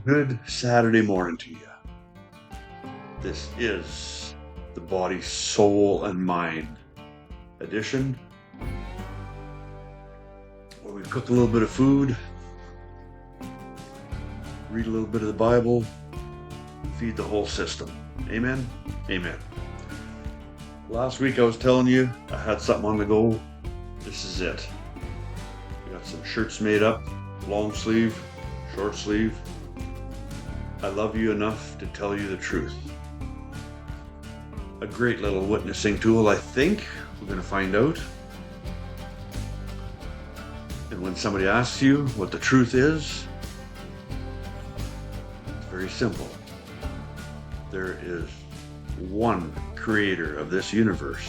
Good Saturday morning to you. This is the Body, Soul, and Mind edition, where we cook a little bit of food, read a little bit of the Bible, feed the whole system. Amen? Amen. Last week I was telling you I had something on the go. This is it. We got some shirts made up, long sleeve, short sleeve. I love you enough to tell you the truth. A great little witnessing tool, I think. We're going to find out. And when somebody asks you what the truth is, it's very simple. There is one creator of this universe,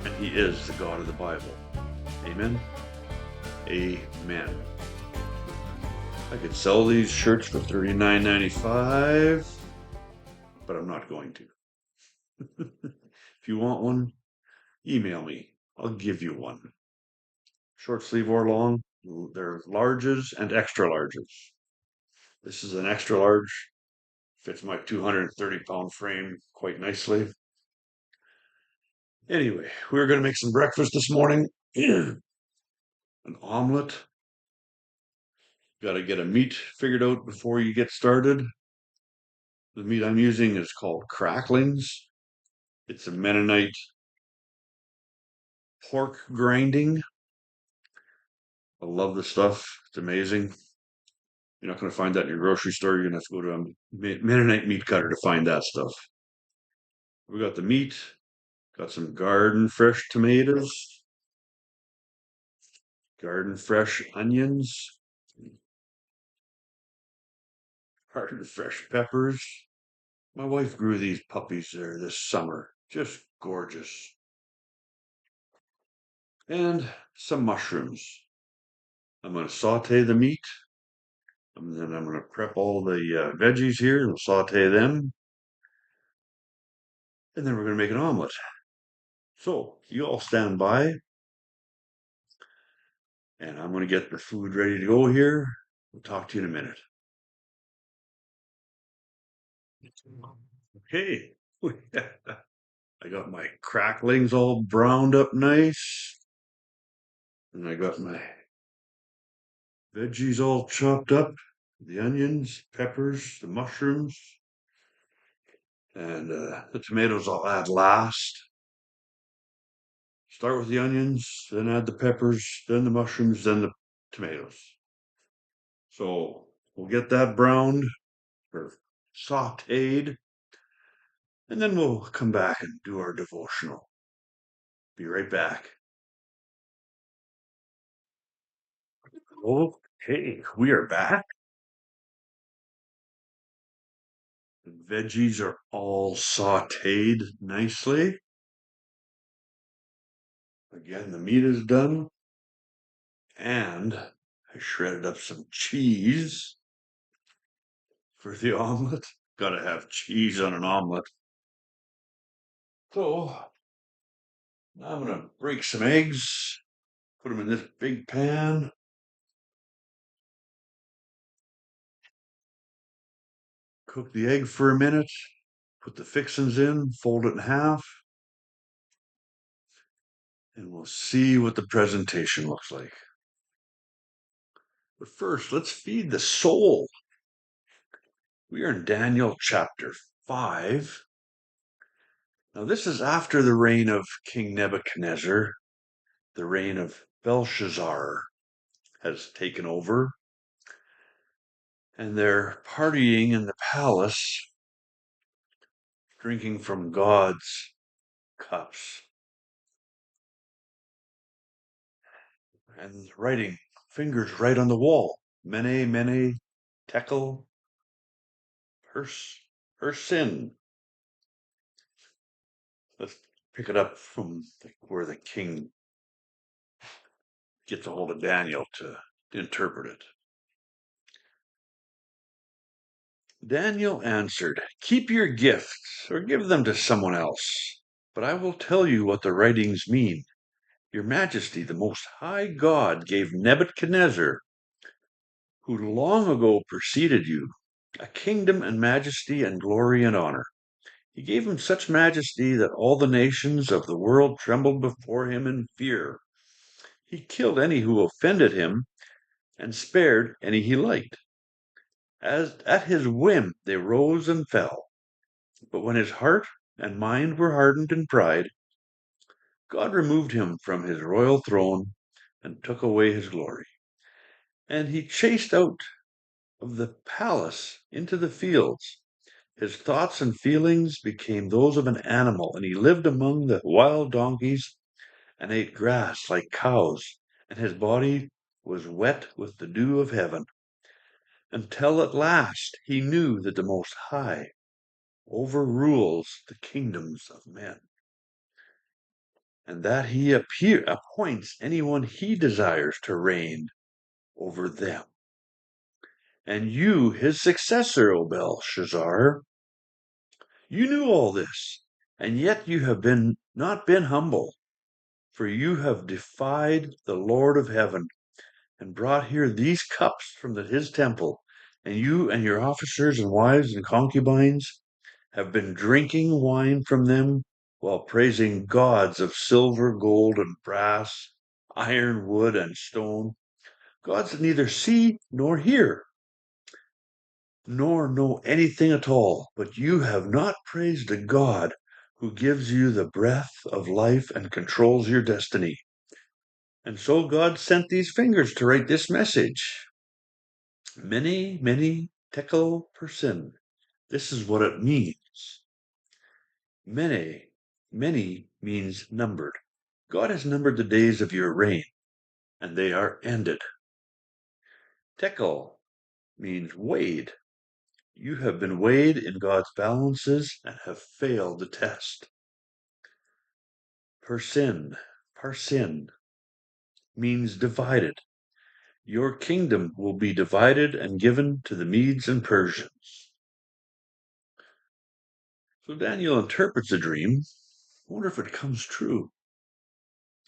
and he is the God of the Bible. Amen? Amen. I could sell these shirts for $39.95, but I'm not going to. If you want one, email me. I'll give you one. Short sleeve or long. There are larges and extra larges. This is an extra large. Fits my 230-pound frame quite nicely. Anyway, we were going to make some breakfast this morning. An omelet. Got to get a meat figured out before you get started. The meat I'm using is called Cracklings. It's a Mennonite pork grinding. I love the stuff. It's amazing. You're not going to find that in your grocery store. You're going to have to go to a Mennonite meat cutter to find that stuff. We got the meat. Got some garden fresh tomatoes. Garden fresh onions. Garden fresh peppers. My wife grew these puppies there this summer. Just gorgeous. And some mushrooms. I'm going to saute the meat. And then I'm going to prep all the veggies here and saute them. And then we're going to make an omelet. So you all stand by. And I'm going to get the food ready to go here. We'll talk to you in a minute. Okay. I got my cracklings all browned up nice. And I got my veggies all chopped up. The onions, peppers, the mushrooms. And the tomatoes I'll add last. Start with the onions, then add the peppers, then the mushrooms, then the tomatoes. So we'll get that browned or sauteed, and then we'll come back and do our devotional. Be right back. Okay, we are back. The veggies are all sauteed nicely. Again, the meat is done. And I shredded up some cheese for the omelet. Gotta have cheese on an omelet. So now I'm gonna break some eggs, put them in this big pan. Cook the egg for a minute, put the fixings in, fold it in half, and we'll see what the presentation looks like. But first, let's feed the soul. We are in Daniel chapter 5. Now, this is after the reign of King Nebuchadnezzar. The reign of Belshazzar has taken over, and they're partying in the palace, drinking from God's cups, and writing fingers right on the wall. Mene, mene, tekel, her sin. Let's pick it up from where the king gets a hold of Daniel to interpret it. Daniel answered, "Keep your gifts or give them to someone else. But I will tell you what the writings mean. Your Majesty, the Most High God, gave Nebuchadnezzar, who long ago preceded you, a kingdom and majesty and glory and honor. He gave him such majesty that all the nations of the world trembled before him in fear. He killed any who offended him and spared any he liked. As at his whim they rose and fell. But when his heart and mind were hardened in pride, God removed him from his royal throne and took away his glory. And he chased out of the palace into the fields. His thoughts and feelings became those of an animal, and he lived among the wild donkeys and ate grass like cows, and his body was wet with the dew of heaven, until at last he knew that the Most High overrules the kingdoms of men, and that he appoints anyone he desires to reign over them. And you, his successor, O Belshazzar, you knew all this, and yet you have not been humble, for you have defied the Lord of heaven, and brought here these cups from his temple, and you and your officers and wives and concubines have been drinking wine from them, while praising gods of silver, gold, and brass, iron, wood, and stone, gods that neither see nor hear, nor know anything at all. But you have not praised a God who gives you the breath of life and controls your destiny. And so God sent these fingers to write this message. Many, many tekel person. This is what it means. Many, many means numbered. God has numbered the days of your reign, and they are ended. Tekel means weighed. You have been weighed in God's balances and have failed the test. Parsin means divided. Your kingdom will be divided and given to the Medes and Persians. So Daniel interprets a dream. I wonder if it comes true.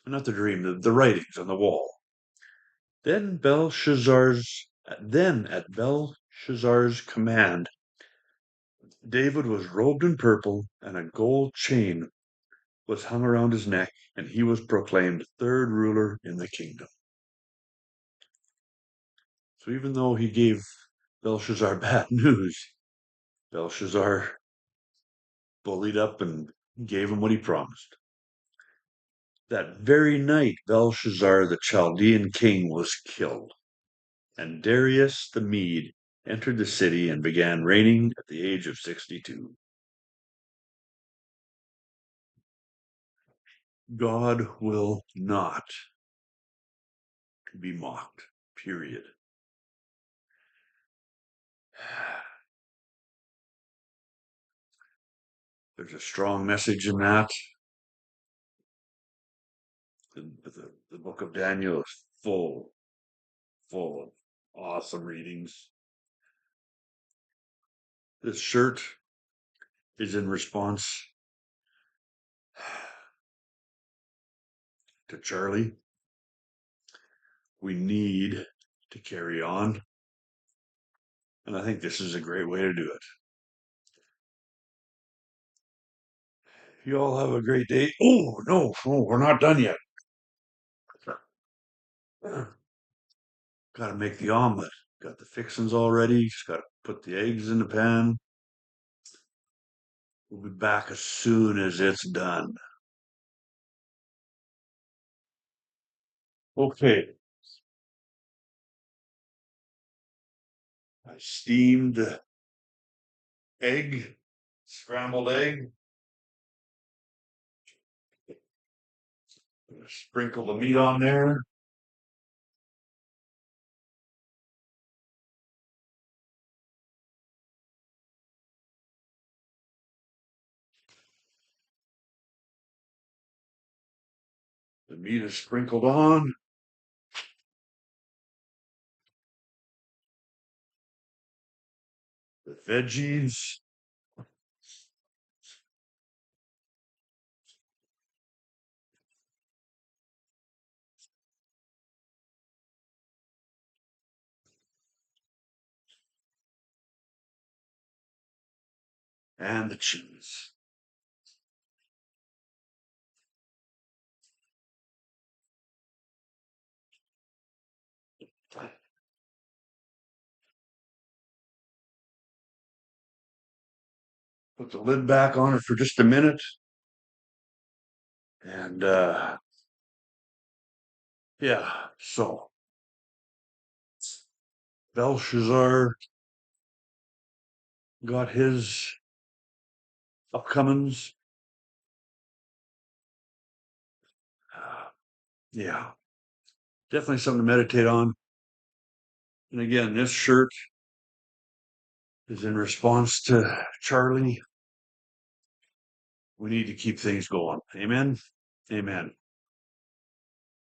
Not the dream, the writings on the wall. Then at Belshazzar's command, David was robed in purple, and a gold chain was hung around his neck, and he was proclaimed third ruler in the kingdom. So even though he gave Belshazzar bad news, Belshazzar bullied up and gave him what he promised. That very night, Belshazzar, the Chaldean king, was killed, and Darius the Mede entered the city and began reigning at the age of 62. God will not be mocked, period. There's a strong message in that. The book of Daniel is full of awesome readings. This shirt is in response to Charlie. We need to carry on. And I think this is a great way to do it. You all have a great day. Oh, no, we're not done yet. Got to make the omelet. Got the fixings all ready. Just got to put the eggs in the pan. We'll be back as soon as it's done. Okay. I steamed egg, scrambled egg. Sprinkle the meat on there. The meat is sprinkled on. The veggies. and the cheese. Put the lid back on it for just a minute. And yeah, so Belshazzar got his upcomings. Yeah, definitely something to meditate on. And again, this shirt is in response to Charlie. We need to keep things going. Amen. Amen.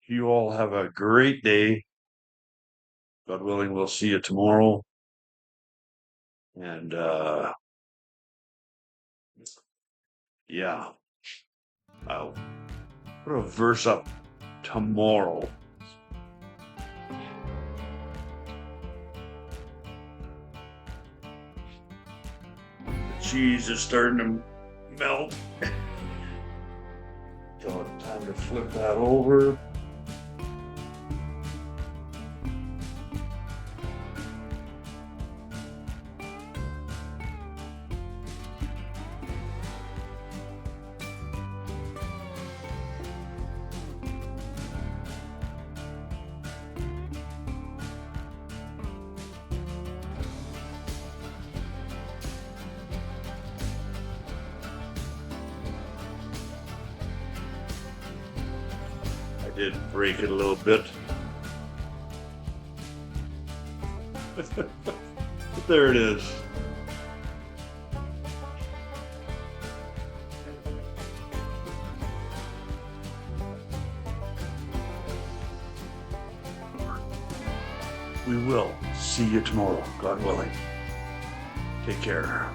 You all have a great day. God willing, we'll see you tomorrow. And yeah, I'll put a verse up tomorrow. The cheese is starting to melt. So it's time to flip that over. I did break it a little bit. But there it is. We will see you tomorrow, God willing. Take care.